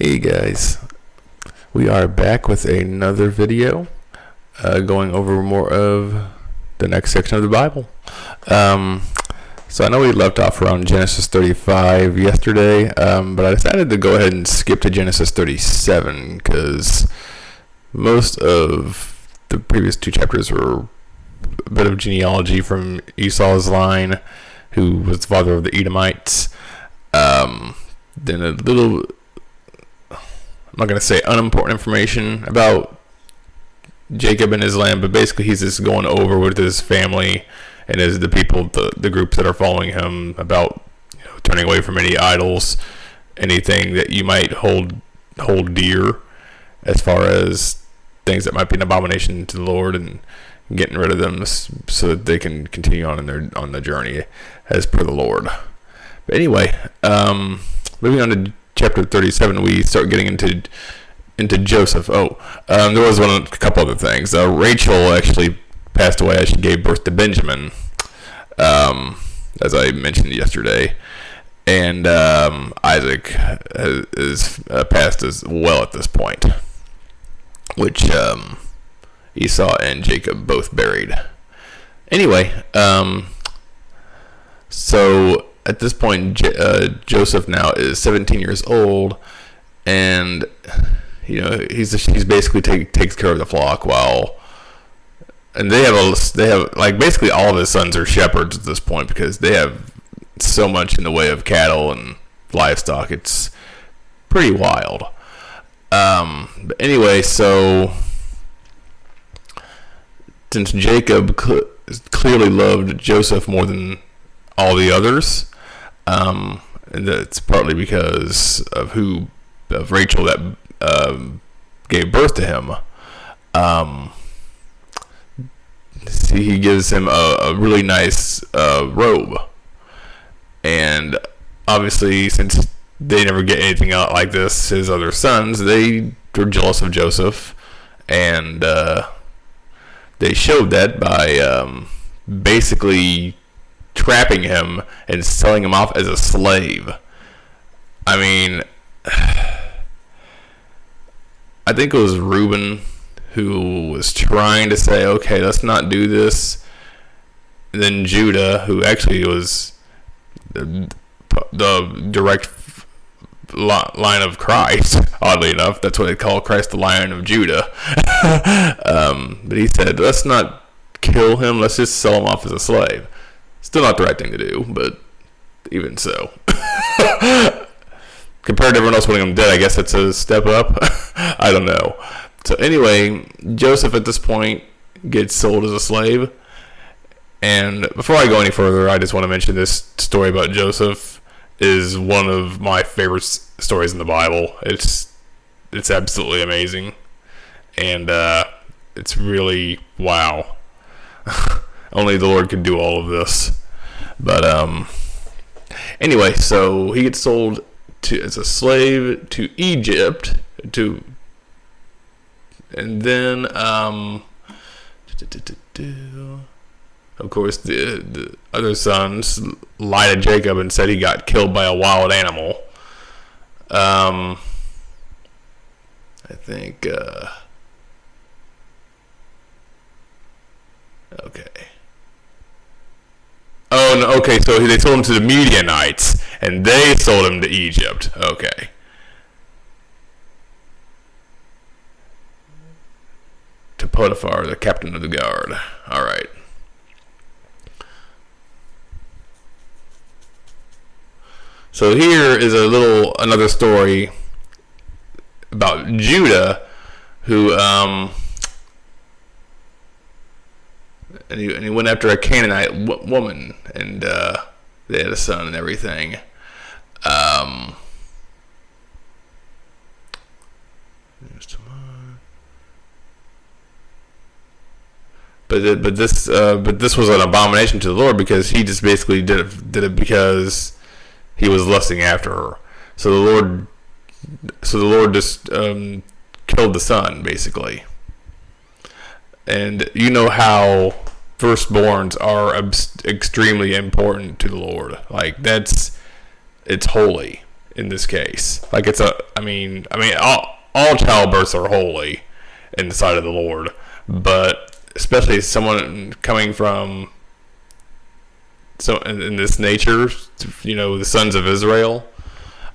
Hey guys, we are back with another video, going over more of the next section of the Bible. So I know we left off around Genesis 35 yesterday, but I decided to go ahead and skip to Genesis 37 because most of the previous two chapters were a bit of genealogy from Esau's line, who was the father of the Edomites. Then a little, I'm not going to say unimportant information about Jacob and his land, but basically he's just going over with his family and the people, the groups that are following him, about turning away from any idols, anything that you might hold dear, as far as things that might be an abomination to the Lord, and getting rid of them so that they can continue on the journey as per the Lord. But anyway, moving on to chapter 37, we start getting into Joseph. There was a couple other things. Rachel actually passed away as she gave birth to Benjamin, as I mentioned yesterday, and Isaac is passed as well at this point, which Esau and Jacob both buried. Anyway, so at this point, Joseph now is 17 years old, and he's basically takes care of the flock and they have like basically all of his sons are shepherds at this point, because they have so much in the way of cattle and livestock. It's pretty wild. But anyway, so since Jacob clearly loved Joseph more than all the others, and that's partly because of Rachel that gave birth to him. He gives him a really nice robe, and obviously, since they never get anything out like this, his other sons, they were jealous of Joseph, and they showed that by basically trapping him and selling him off as a slave. I mean, I think it was Reuben who was trying to say, okay, let's not do this. And then Judah, who actually was the direct line of Christ, oddly enough, that's what they call Christ, the Lion of Judah. But he said, let's not kill him, let's just sell him off as a slave. Still not the right thing to do, but even so. Compared to everyone else wanting him dead, I guess that's a step up. I don't know. So anyway, Joseph at this point gets sold as a slave. And before I go any further, I just want to mention this story about Joseph is one of my favorite stories in the Bible. It's absolutely amazing. And it's really, wow. Only the Lord could do all of this. But anyway, so he gets sold as a slave to Egypt, and then of course the other sons lied to Jacob and said he got killed by a wild animal. I think okay. Oh, no, okay, so they sold him to the Midianites, and they sold him to Egypt. Okay. To Potiphar, the captain of the guard. All right. So here is another story about Judah, who and he went after a Canaanite woman, and they had a son and everything. But this was an abomination to the Lord, because he just basically did it because he was lusting after her. So the Lord just killed the son, basically. And you know how firstborns are extremely important to the Lord. Like, it's holy. in this case. Like all childbirths are holy in the sight of the Lord, but especially someone coming from in this nature, the sons of Israel.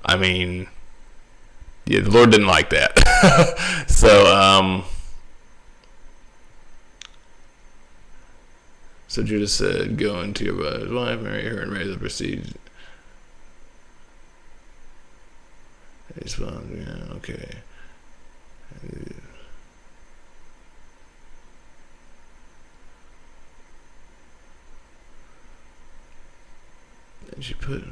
I mean, yeah, the Lord didn't like that. So Judah said, "Go into your brother's wife, marry her, and raise up her seed." Yeah, okay. And she put.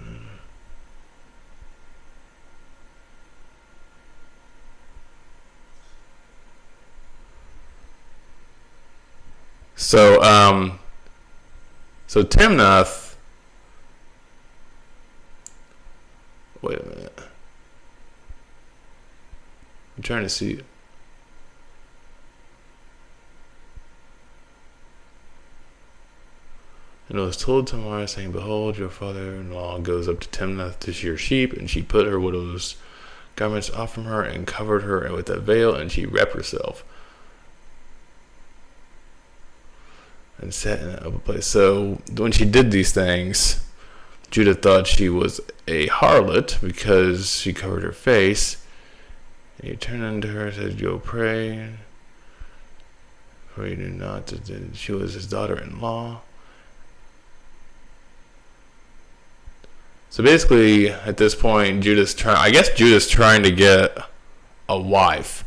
So Timnath. Wait a minute. I'm trying to see. And it was told Tamar, saying, "Behold, your father-in-law goes up to Timnath to shear sheep, and she put her widow's garments off from her and covered her with a veil, and she wrapped herself and sat in an open place." So when she did these things, Judah thought she was a harlot because she covered her face. And he turned unto her and said, "Go pray, for he knew not that she was his daughter-in-law." So basically, at this point, Judah's trying to get a wife,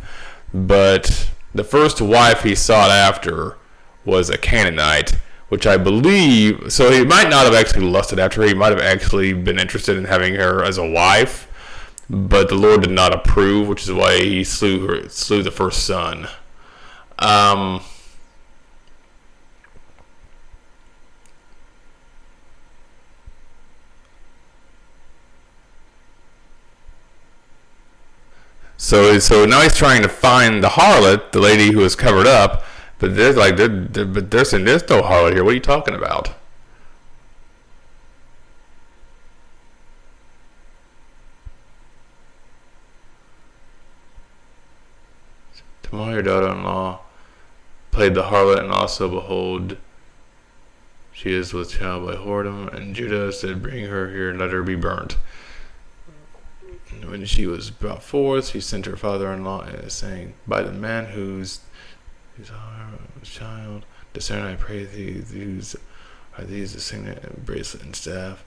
but the first wife he sought after was a Canaanite, which I believe, so he might not have actually lusted after her. He might have actually been interested in having her as a wife, but the Lord did not approve, which is why he slew the first son. So now he's trying to find the harlot, the lady who is covered up, but there's saying there's no harlot here. What are you talking about? Tamar, your daughter-in-law, played the harlot, and also, behold, she is with child by whoredom. And Judah said, "Bring her here, and let her be burnt." And when she was brought forth, she sent her father-in-law, saying, "By the man whose child, discern, I pray thee, are these the signet and bracelet and staff?"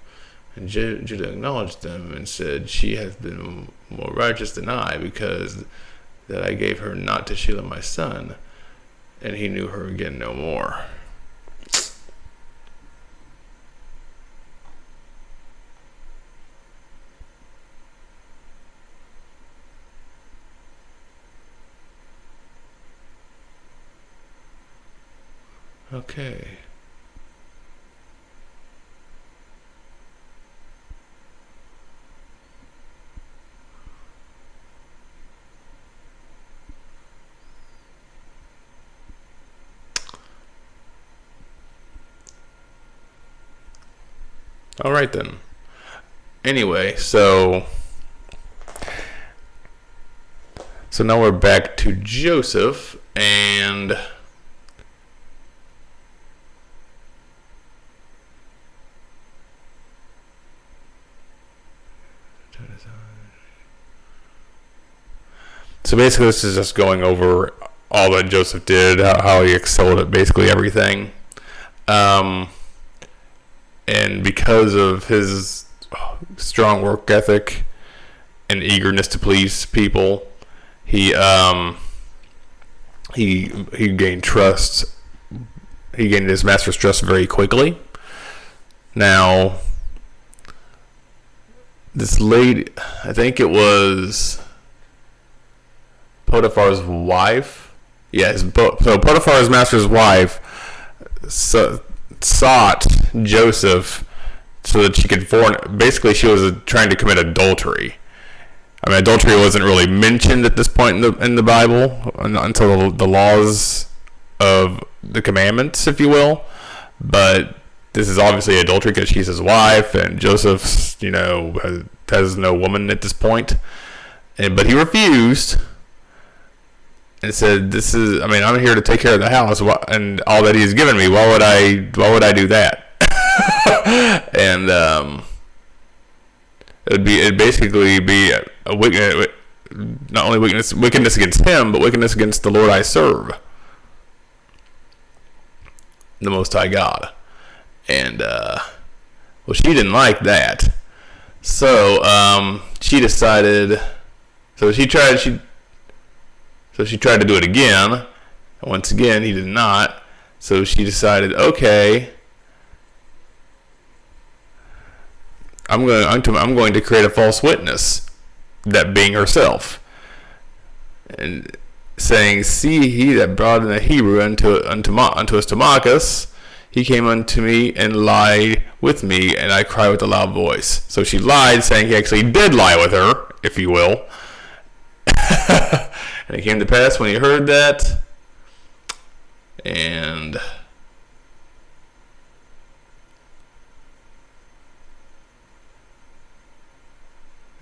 And Judah acknowledged them and said, "She hath been more righteous than I, because that I gave her not to Shelah my son." And he knew her again no more. Okay. All right then. Anyway, so now we're back to Joseph, and so basically this is just going over all that Joseph did, how he excelled at basically everything. And because of his strong work ethic and eagerness to please people, he gained trust. He gained his master's trust very quickly. Now, this lady, I think it was Potiphar's wife. Yes, so Potiphar's master's wife sought Joseph so that she could basically she was trying to commit adultery. I mean, adultery wasn't really mentioned at this point in the Bible until the laws of the commandments, if you will. But this is obviously adultery because she's his wife, and Joseph, has no woman at this point. But he refused and said, I'm here to take care of the house and all that he's given me. Why would I do that? And it'd basically be a not only wickedness against him, but wickedness against the Lord I serve, the Most High God. And she didn't like that, so she decided. So she tried to do it again, and once again he did not. So she decided, okay, I'm going to create a false witness, that being herself, and saying, "See, he that brought in the Hebrew unto us to mock us, he came unto me and lied with me, and I cried with a loud voice." So she lied, saying he actually did lie with her, if you will. And it came to pass when he heard that, and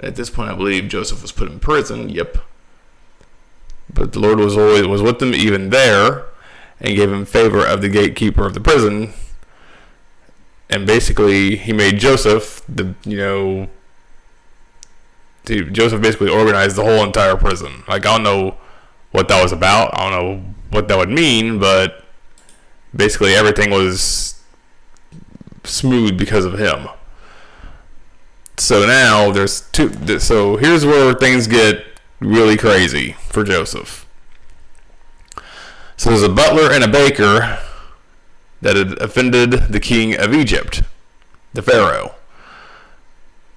at this point I believe Joseph was put in prison. Yep. But the Lord was with him even there, and gave him favor of the gatekeeper of the prison. And basically he made Joseph Joseph basically organized the whole entire prison. Like, I don't know what that was about. I don't know what that would mean, but basically everything was smooth because of him. So now so here's where things get really crazy for Joseph. So there's a butler and a baker that had offended the king of Egypt, the Pharaoh.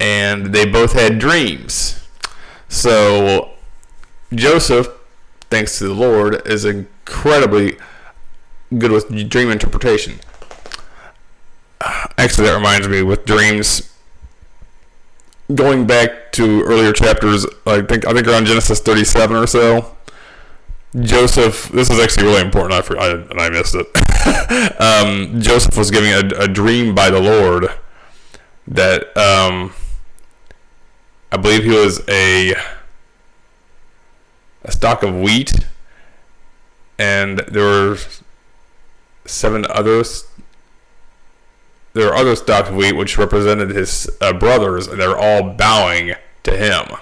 And they both had dreams. So Joseph, thanks to the Lord, is incredibly good with dream interpretation. Actually, that reminds me, with dreams, going back to earlier chapters, I think around Genesis 37 or so, Joseph, this is actually really important, and I missed it. Joseph was giving a dream by the Lord that I believe he was a stalk of wheat, and there were other stalks of wheat which represented his brothers, and they were all bowing to him,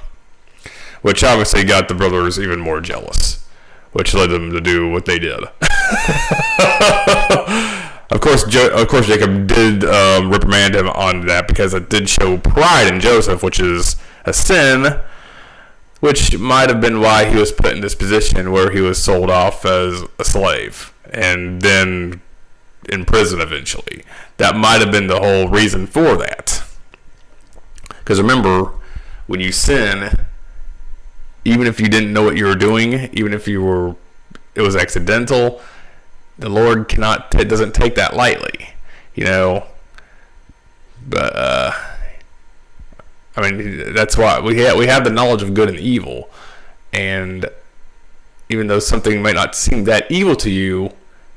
which obviously got the brothers even more jealous, which led them to do what they did. Of course, Jacob did reprimand him on that, because it did show pride in Joseph, which is a sin, which might have been why he was put in this position where he was sold off as a slave and then in prison eventually. That might have been the whole reason for that. Because remember, when you sin, even if you didn't know what you were doing, even if it was accidental, the Lord doesn't take that lightly, But that's why we have the knowledge of good and evil, and even though something might not seem that evil to you,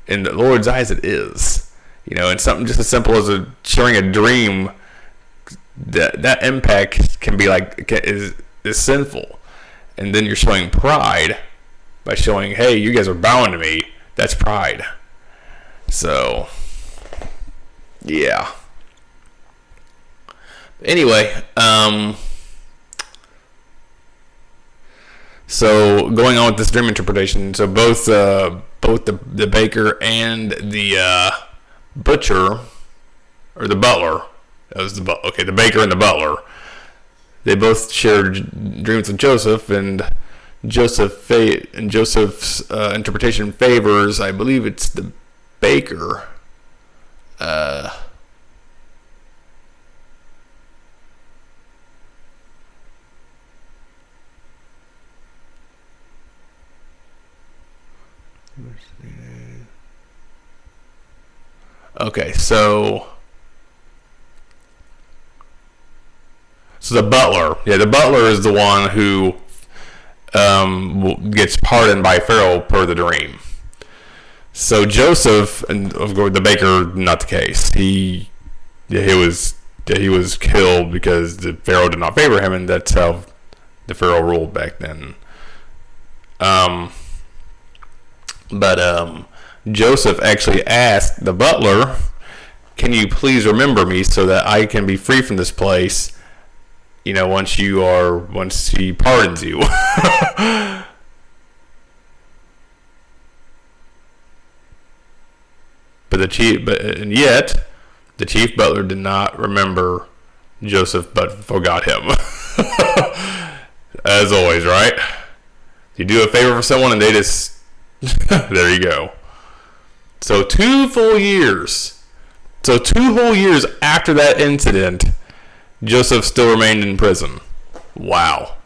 in the Lord's eyes it is. And something just as simple as sharing a dream, that impact can be is sinful, and then you're showing pride by showing, hey, you guys are bowing to me. That's pride. So, yeah. Anyway, so going on with this dream interpretation, so both the baker and the butcher, or the butler, the baker and the butler, they both shared dreams with Joseph, and Joseph's interpretation favors, I believe it's the baker. Okay, so the butler, the butler is the one who gets pardoned by Pharaoh per the dream. So Joseph, and of course the baker, not the case. He was he was killed because the Pharaoh did not favor him, and that's how the Pharaoh ruled back then. But Joseph actually asked the butler, "Can you please remember me so that I can be free from this place? Once he pardons you." And yet the chief butler did not remember Joseph, but forgot him. As always, right? You do a favor for someone and they just there you go. So 2 whole years after that incident, Joseph still remained in prison. Wow.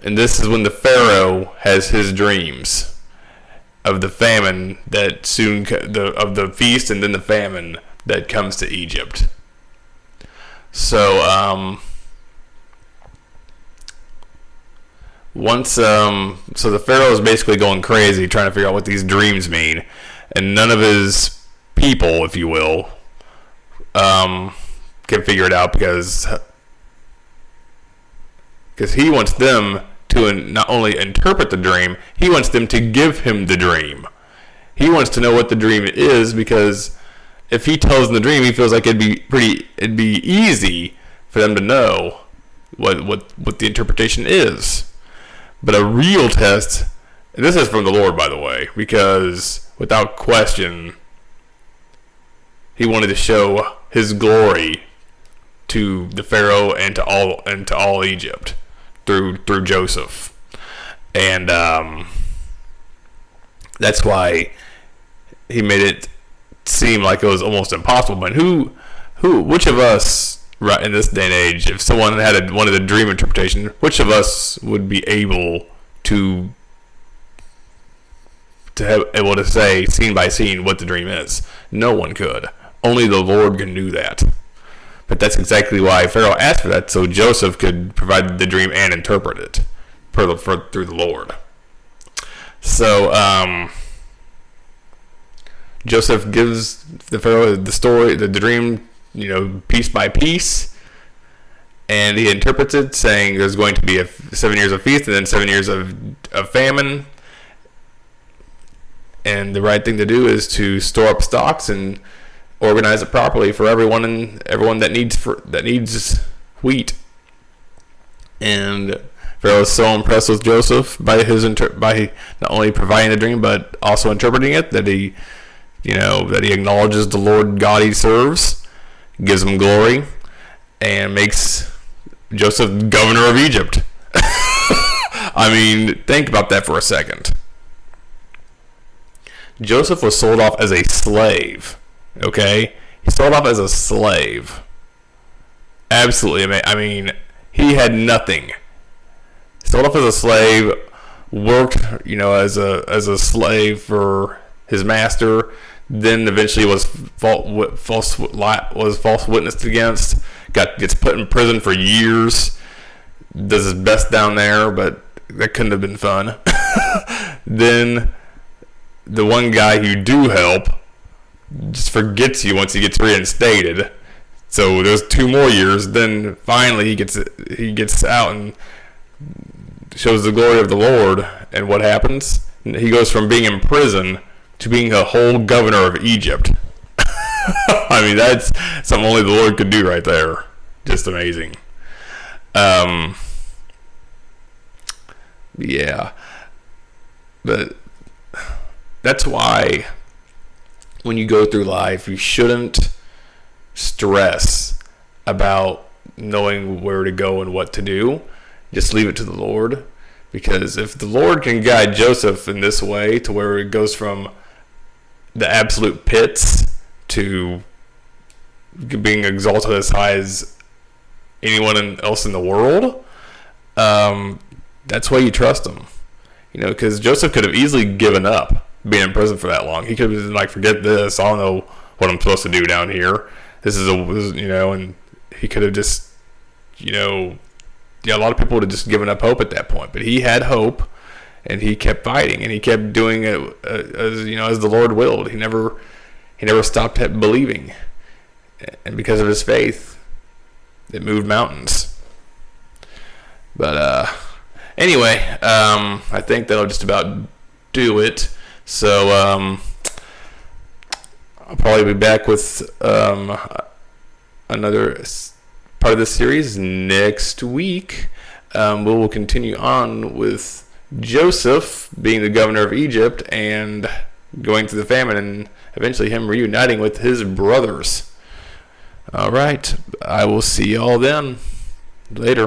And this is when the Pharaoh has his dreams of the famine that of the feast and then the famine that comes to Egypt. So so the Pharaoh is basically going crazy trying to figure out what these dreams mean, and none of his people, if you will, can figure it out because he wants them to not only interpret the dream, he wants them to give him the dream. He wants to know what the dream is, because if he tells them the dream, he feels like it'd be easy for them to know what the interpretation is. But a real test, and this is from the Lord, by the way, because without question, he wanted to show his glory to the Pharaoh and to all Egypt through Joseph, and that's why he made it seem like it was almost impossible. But which of us, right in this day and age, if someone had wanted a dream interpretation, which of us would be able to say scene by scene what the dream is? No one could. Only the Lord can do that. But that's exactly why Pharaoh asked for that, so Joseph could provide the dream and interpret it through the Lord. So Joseph gives the Pharaoh the story, the dream, piece by piece, and he interprets it, saying there's going to be 7 years of feast and then 7 years of famine, and the right thing to do is to store up stocks and organize it properly for everyone that needs wheat. And Pharaoh is so impressed with Joseph by not only providing the dream but also interpreting it, that he acknowledges the Lord God he serves, gives him glory, and makes Joseph governor of Egypt. I mean, think about that for a second. Joseph was sold off as a slave. Okay? He sold off as a slave. Absolutely amazing. I mean, he had nothing. Sold off as a slave, worked, as a slave for his master, then eventually was false witnessed against, gets put in prison for years, does his best down there, but that couldn't have been fun. Then the one guy who do help just forgets you once he gets reinstated. So there's 2 more years. Then finally he gets out and shows the glory of the Lord. And what happens? He goes from being in prison to being a whole governor of Egypt. I mean, that's something only the Lord could do right there. Just amazing. Yeah. But that's why when you go through life, you shouldn't stress about knowing where to go and what to do. Just leave it to the Lord. Because if the Lord can guide Joseph in this way to where it goes from the absolute pits to being exalted as high as anyone else in the world, that's why you trust him. Because Joseph could have easily given up being in prison for that long. He could have been like, forget this, I don't know what I'm supposed to do down here. And he could have just, a lot of people would have just given up hope at that point. But he had hope, and he kept fighting, and he kept doing it as the Lord willed. He never stopped believing. and because of his faith, it moved mountains. But anyway, I think that'll just about do it. So I'll probably be back with another part of this series next week. We will continue on with Joseph being the governor of Egypt and going through the famine, and eventually him reuniting with his brothers. All right, I will see y'all then. Later.